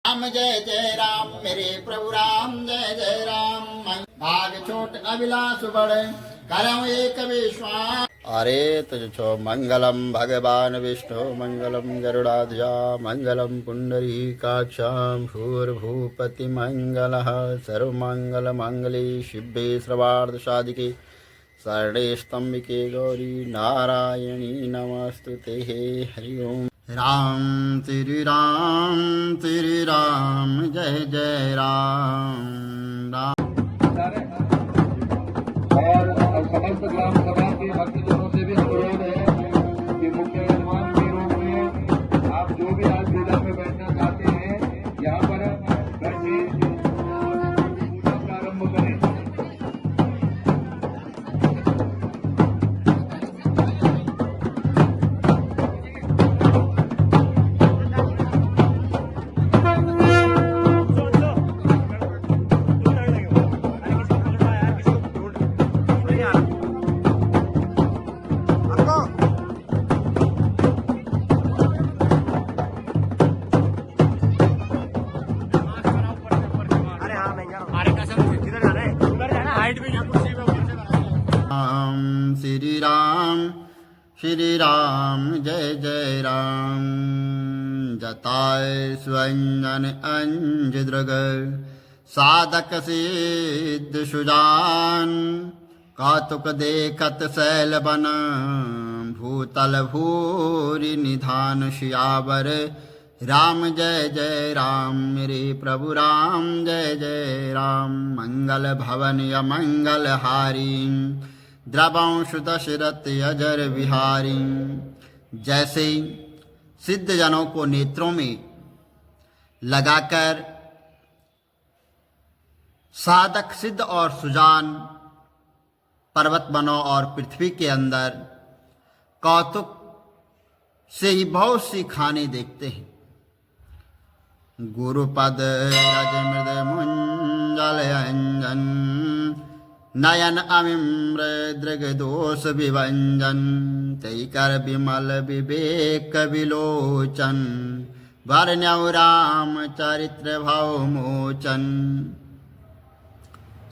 राम जय जय राम मेरे प्रभु राम जय जय राम। भाग छोट अभिलाष बड़े करम एक विश्वास। अरे तुझ छो मंगलम भगवान विष्णु मंगलम गरुड़ाध्वजा मंगलम पुंडरीकाक्षां भूर्भुवति मंगलः सर्वमंगल मंगले शिवे सर्वार्थ साधिके शरणे स्तंभिके गौरी नारायणी नमस्तुते। हरि ओम। राम श्री राम जय जय राम राम। और समस्त ग्राम सभा के भक्तजनों से भी अनुरोध है कि मुख्य यजमान के रूप में आप जो भी आज पूजा में बैठना चाहते हैं यहाँ पर बैठिए, पूजा प्रारंभ करें। श्री राम जय जय राम। जताय स्वंजन अंज दृग साधक सिद्ध सुजान। कौतुक देखत शैल बन भूतल भूरि निधान। शियावर राम जय जय राम मेरे प्रभु राम जय जय राम। मंगल भवन अमंगल हारी द्रवंश दशरथ अजर विहारी। जैसे सिद्ध जनों को नेत्रों में लगाकर साधक सिद्ध और सुजान पर्वत वनों और पृथ्वी के अंदर कौतुक से ही बहुत सी खाने देखते हैं। गुरुपद रज मृद मुंजल अंजन नयन अमिम्र दृग दोष विभंजन। तई कर विमल विवेक विलोचन वर्ण्यौ राम चरित्र भव मोचन।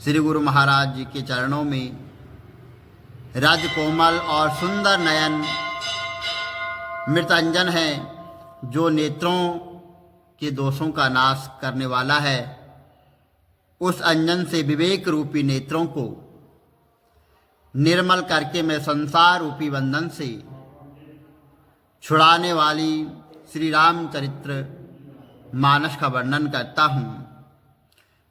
श्री गुरु महाराज जी के चरणों में राजकोमल और सुंदर नयन मृतांजन है, जो नेत्रों के दोषों का नाश करने वाला है। उस अंजन से विवेक रूपी नेत्रों को निर्मल करके मैं संसार रूपी बंधन से छुड़ाने वाली श्री रामचरित्र मानस का वर्णन करता हूँ।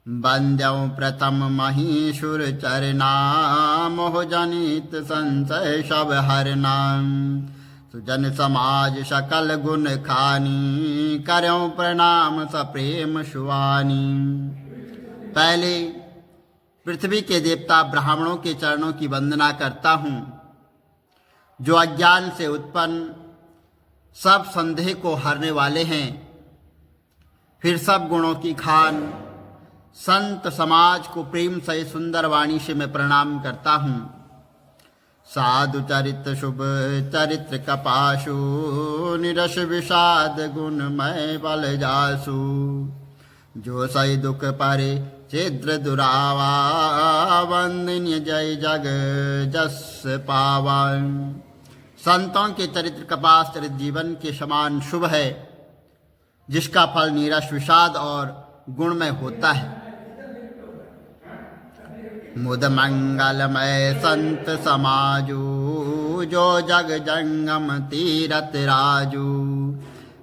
बंद्यौ प्रथम महीशुर चरना मोह जनित संशय सब हरना। सुजन समाज सकल गुण खानी करौ प्रणाम सप्रेम सुवानी। पहले पृथ्वी के देवता ब्राह्मणों के चरणों की वंदना करता हूँ, जो अज्ञान से उत्पन्न सब संदेह को हरने वाले हैं। फिर सब गुणों की खान संत समाज को प्रेम से सुंदर वाणी से मैं प्रणाम करता हूँ। साधु चरित्र शुभ चरित्र कपाशु निरस विषाद गुणमय बल जासु। जो सही दुख परे छिद्र दुरावा वंदनीय जय जग जस पावन। संतों के चरित्र कपास चरित्र जीवन के समान शुभ है, जिसका फल नीरस विषाद और गुणमय होता है। मुद मंगलमय संत समाजू जो जग जंगम तीरथ राजू।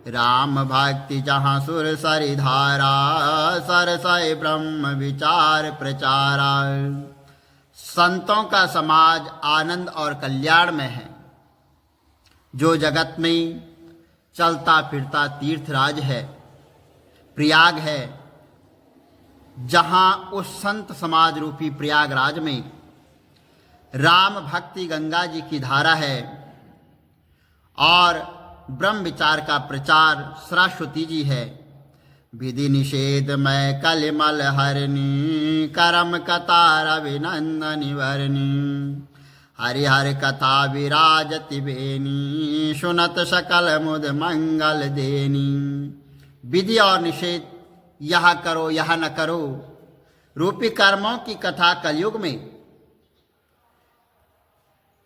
राम भक्ति जहाँ सुर सरि धारा सरसय ब्रह्म विचार प्रचारा। संतों का समाज आनंद और कल्याण में है, जो जगत में चलता फिरता तीर्थराज है, प्रयाग है। जहाँ उस संत समाज रूपी प्रयागराज में राम भक्ति गंगा जी की धारा है और ब्रह्म विचार का प्रचार सरस्वती जी है। विधि निषेध में कलिमल हरनी करम कतार अभिनंदन वर्णी। हरिहर कथा विराजति बेनी सुनत सकल मुद मंगल देनी। विधि और निषेध यह करो यह न करो रूपी कर्मों की कथा कलयुग में,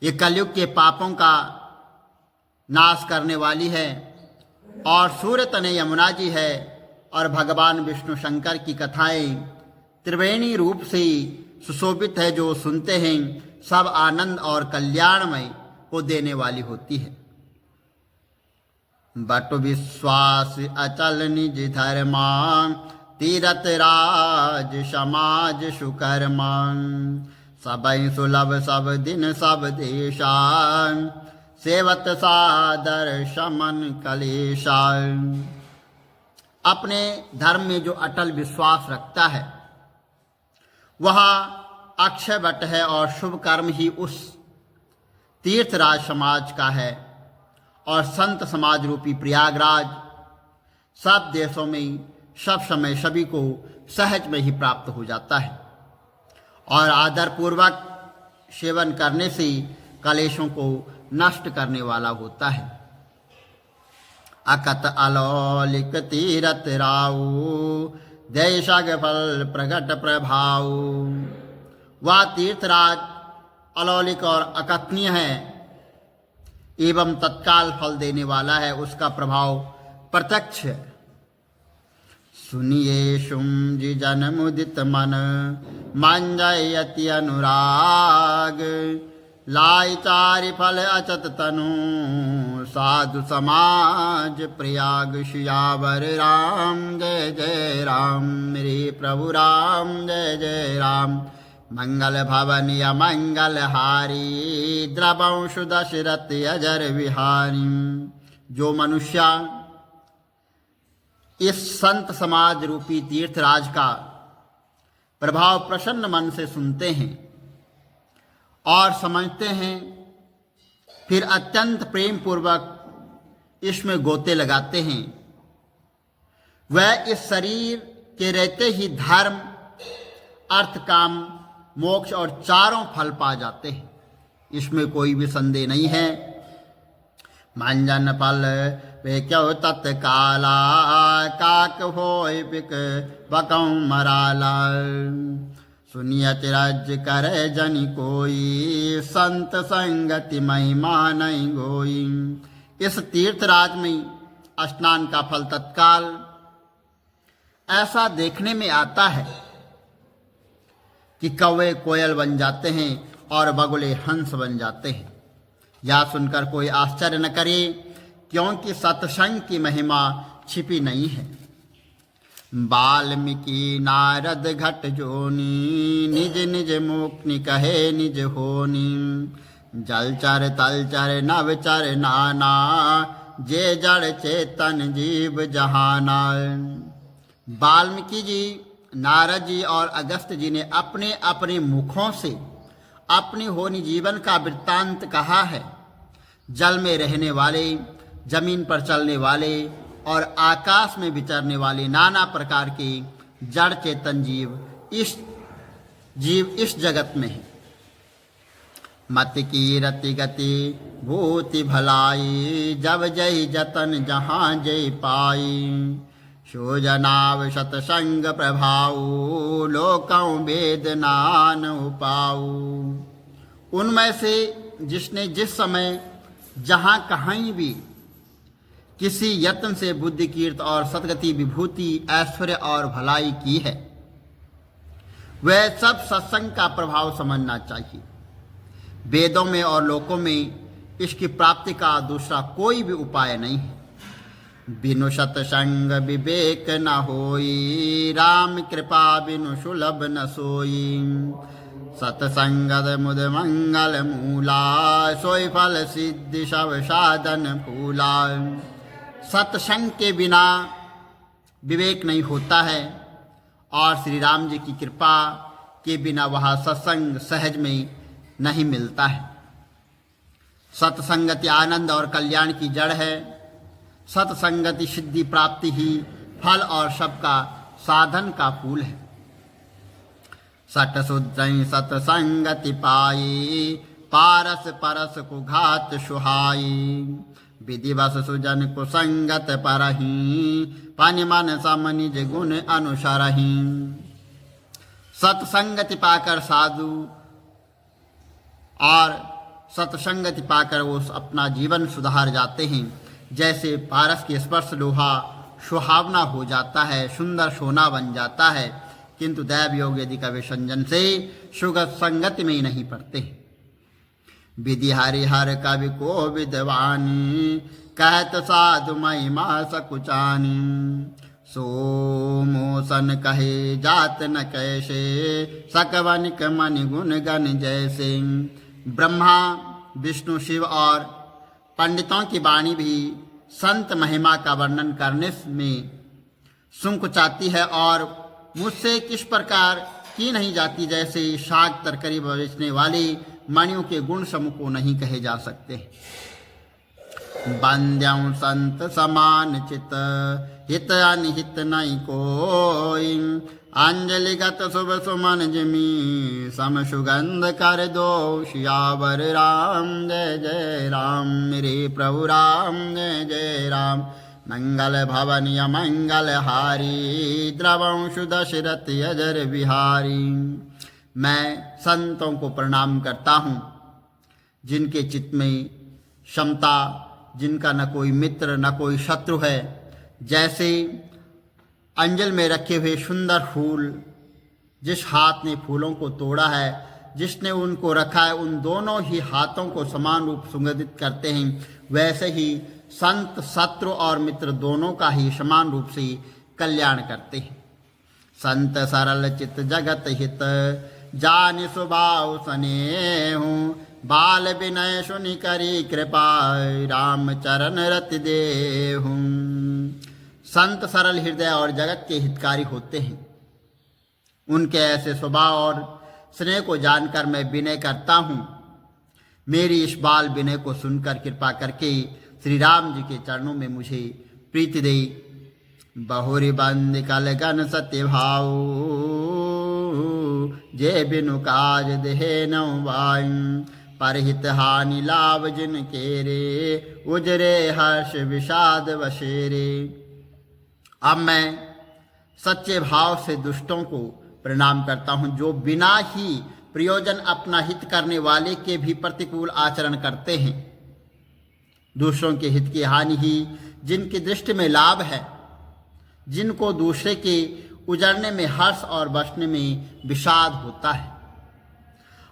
ये कलयुग के पापों का नाश करने वाली है। और सूर्य तने यमुना जी है और भगवान विष्णु शंकर की कथाएं त्रिवेणी रूप से सुशोभित है, जो सुनते हैं सब आनंद और कल्याणमय को देने वाली होती है। बट विश्वास अचल निज धर्मा, तीरथ राज समाज सुकर्मा, सबई सुलभ सब दिन सब देशा, सेवत सादर शमन कलेशा। अपने धर्म में जो अटल विश्वास रखता है वह अक्षय वट है और शुभ कर्म ही उस तीर्थराज समाज का है। और संत समाज रूपी प्रयागराज सब देशों में सब समय सभी को सहज में ही प्राप्त हो जाता है और आदरपूर्वक सेवन करने से कलेशों को नष्ट करने वाला होता है। अकत अलौलिक तीरथ राऊ, देशग फल प्रगट प्रभाव। वह तीर्थराज अलौलिक और अकथनीय है एवं तत्काल फल देने वाला है, उसका प्रभाव प्रत्यक्ष है। सुनिए शुम जी जन मुदित मन, मंजयति अनुराग, लाई चारि फल अचत तनु, साधु समाज प्रयाग। सियावर राम जय जय राम, मेरे प्रभु राम जय जय राम। मंगल भवन या मंगल हारी, द्रवंशु दशरथ अजर विहारी। जो मनुष्य इस संत समाज रूपी तीर्थराज का प्रभाव प्रसन्न मन से सुनते हैं और समझते हैं, फिर अत्यंत प्रेम पूर्वक इसमें गोते लगाते हैं, वह इस शरीर के रहते ही धर्म अर्थ काम मोक्ष और चारों फल पा जाते हैं, इसमें कोई भी संदेह नहीं है। मंजन फल वे क्यों तत्काला, काक होय बिक बकौ मराला। सुनिय चिरज करे जनि कोई, संत संगति महिमा नहीं गोई। इस तीर्थराज में स्नान का फल तत्काल ऐसा देखने में आता है कि कौवे कोयल बन जाते हैं और बगुले हंस बन जाते हैं। यह सुनकर कोई आश्चर्य न करे, क्योंकि सत्संग की महिमा छिपी नहीं है। वाल्मीकि नारद घट जोनी, निज निज मुक्ति कहे निज होनी। जलचर तलचर नवचर नाना, जे जड़ चेतन जीव जहाना। वाल्मीकि जी, नारद जी और अगस्त जी ने अपने अपने मुखों से अपनी होनी जीवन का वृत्तांत कहा है। जल में रहने वाले, जमीन पर चलने वाले और आकाश में विचरने वाले नाना प्रकार के जड़ चेतन जीव इस जगत में है। मत की रति गति भूति भलाई, जब जय जतन जहाँ जय पाई। सो जनाव सतसंग प्रभाऊ, लोकं वेद नान उपाऊ। उनमें से जिसने जिस समय जहाँ कहीं भी किसी यत्न से बुद्धि कीर्त और सदगति विभूति ऐश्वर्य और भलाई की है, वह सब सत्संग का प्रभाव समझना चाहिए। वेदों में और लोकों में इसकी प्राप्ति का दूसरा कोई भी उपाय नहीं है। बिनु सतसंग विवेक न होई, राम कृपा बिनु सुलभ न सोई। सतसंगत मुद मंगल मूला, सोई फल सिद्धि सब साधन फूला। सत्संग के बिना विवेक नहीं होता है और श्री राम जी की कृपा के बिना वह सत्संग सहज में नहीं मिलता है। सत्संगति आनंद और कल्याण की जड़ है। सत्संगति सिद्धि प्राप्ति ही फल और सबका साधन का फूल है। सट शुद्ध सत्संगति पाई, पारस परस को घात सुहाई। विधिवश सुजन कुसंगत परहीं, पानि मन सम निज गुण अनुसरहीं। सत्संगति पाकर साधु और सत्संगति पाकर वो अपना जीवन सुधार जाते हैं। जैसे पारस के स्पर्श लोहा सुहावना हो जाता है, सुंदर सोना बन जाता है, किंतु दैव योग यदि कवि संजन से सुगत संगति में ही नहीं पड़ते। विधि हरिहर कवि को विद्वानी, कहत साधु महिमा सकुचानी। सो मोसन कहे जात न कैसे, सकवनिक मनि गुण गण जैसे। ब्रह्मा विष्णु शिव और पंडितों की वाणी भी संत महिमा का वर्णन करने में संकुचाती है और मुझसे किस प्रकार की नहीं जाती, जैसे शाक तरकारी बेचने वाले मणियों के गुण समूह को नहीं कहे जा सकते। बंद्यं संत समान चित, हित अनिहित नहीं कोई। अंजलिगत शुभ सुमन जिमी, सम सुगंध कर दो सियावर राम। जय जय राम मेरे प्रभु राम, जय जय राम। मंगल भवन मंगल हारी, द्रवंशु दशरथ अजर बिहारी। मैं संतों को प्रणाम करता हूँ जिनके चित्त में क्षमता, जिनका न कोई मित्र न कोई शत्रु है। जैसे अंजल में रखे हुए सुंदर फूल, जिस हाथ ने फूलों को तोड़ा है, जिसने उनको रखा है, उन दोनों ही हाथों को समान रूप सुगंधित करते हैं। वैसे ही संत शत्रु और मित्र दोनों का ही समान रूप से कल्याण करते हैं। संत सरल चित जगत हित, जान स्वभाव स्नेहु। बाल विनय सुनि करी कृपा, राम चरण रति देहु। संत सरल हृदय और जगत के हितकारी होते हैं। उनके ऐसे स्वभाव और स्नेह को जानकर मैं विनय करता हूँ। मेरी इस बाल विनय को सुनकर कृपा करके श्री राम जी के चरणों में मुझे प्रीति दे। बहुरी बंद कल गण सत्य भाव, जे बिनु काज देहे नौ वायु। परहित हानि लाभ जिन केरे, उजरे हर्ष विषाद वशेरे। अब मैं सच्चे भाव से दुष्टों को प्रणाम करता हूँ, जो बिना ही प्रयोजन अपना हित करने वाले के भी प्रतिकूल आचरण करते हैं। दूसरों के हित की हानि ही जिनकी दृष्टि में लाभ है, जिनको दूसरे के उजड़ने में हर्ष और बचने में विषाद होता है।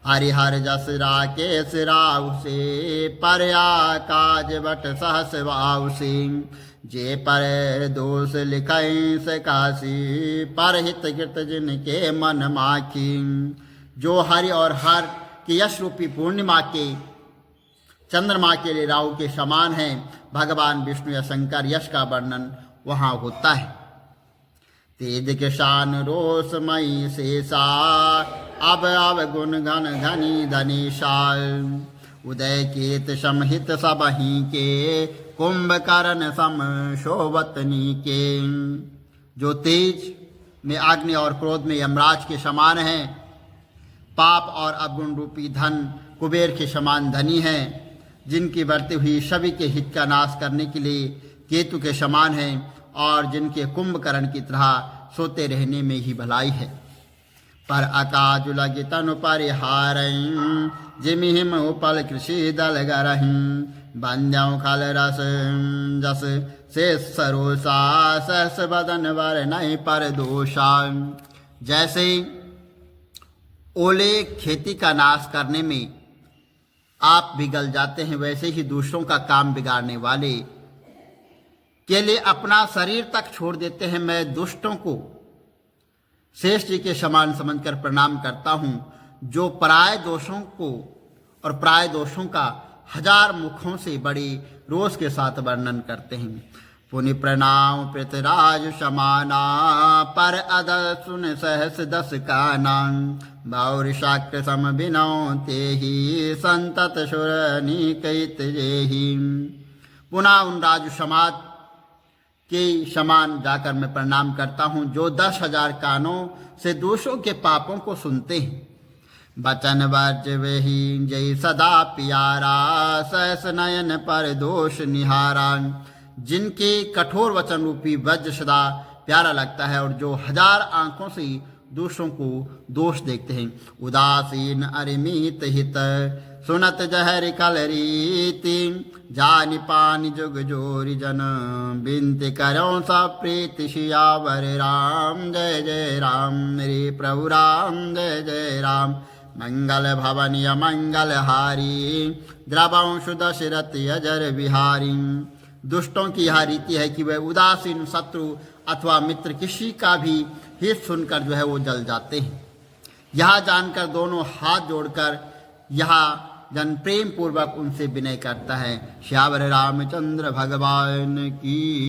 हरिहर जस राकेश राव से, परया काज बट सहस वाव से। जे पर दोष लिखै से काशी, पर हित कृत जिनके मन माखी। जो हरि और हर की यश रूपी पूर्णिमा के चंद्रमा के लिए राहु के समान है, भगवान विष्णु या शंकर यश का वर्णन वहाँ होता है। तेज के शान रोषमयी शेषा, अब गुण घन घनी धनीशाल। उदय केत समहित सबही के, कुंभकर्ण सम शोभतनी के। जो तेज में अग्नि और क्रोध में यमराज के समान हैं, पाप और अवगुण रूपी धन कुबेर के समान धनी हैं, जिनकी बढ़ती हुई सभी के हित का नाश करने के लिए केतु के समान हैं, और जिनके कुंभकर्ण की तरह सोते रहने में ही भलाई है। पर अकाज लगे तनु परिहारं, जिमिहिम उपल कृषि दल गरहिं। बंद्यं खल रस जस से सरोसा, सहस बदन वर नहीं पर दोषा। जैसे ओले खेती का नाश करने में आप बिगल जाते हैं, वैसे ही दूसरों का काम बिगाड़ने वाले के लिए अपना शरीर तक छोड़ देते हैं। मैं दुष्टों को शेष जी के समान समझकर प्रणाम करता हूँ, जो पराय दोषों को और प्राय दोषों का हजार मुखों से बड़े रोष के साथ वर्णन करते हैं। पुनि प्रणाम पृथ्वीराज समाना, पर अद सुन सहस दस काना। बाउर शाक्र सम बिनौ तेहि, संतत सुर निकैत जेहि। पुनः उन राजु समाज के समान जाकर मैं प्रणाम करता हूँ, जो 10,000 कानों से दूसरों के पापों को सुनते हैं। बचन वर्ज वही जय सदा प्यारा, सहस नयन पर दोष निहारा। जिनके कठोर वचन रूपी वज्र सदा प्यारा लगता है और जो हजार आंखों से दूसरों को दोष देखते हैं। उदासीन अरिमित हित, सुनत जहर कल रीति, जानि पानि जुग जोरी जन, बिनती करो सब प्रीति सियावर राम। जय जय राम मेरे प्रभु राम, जय जय राम। मंगल भवन मंगल हारी, द्रवंशु दशरथ अजर बिहारी। दुष्टों की यह रीति है कि वह उदासीन शत्रु अथवा मित्र किसी का भी हित सुनकर जो है वो जल जाते हैं। यह जानकर दोनों हाथ जोड़कर यह जन प्रेम पूर्वक उनसे विनय करता है। श्यावर रामचंद्र भगवान की।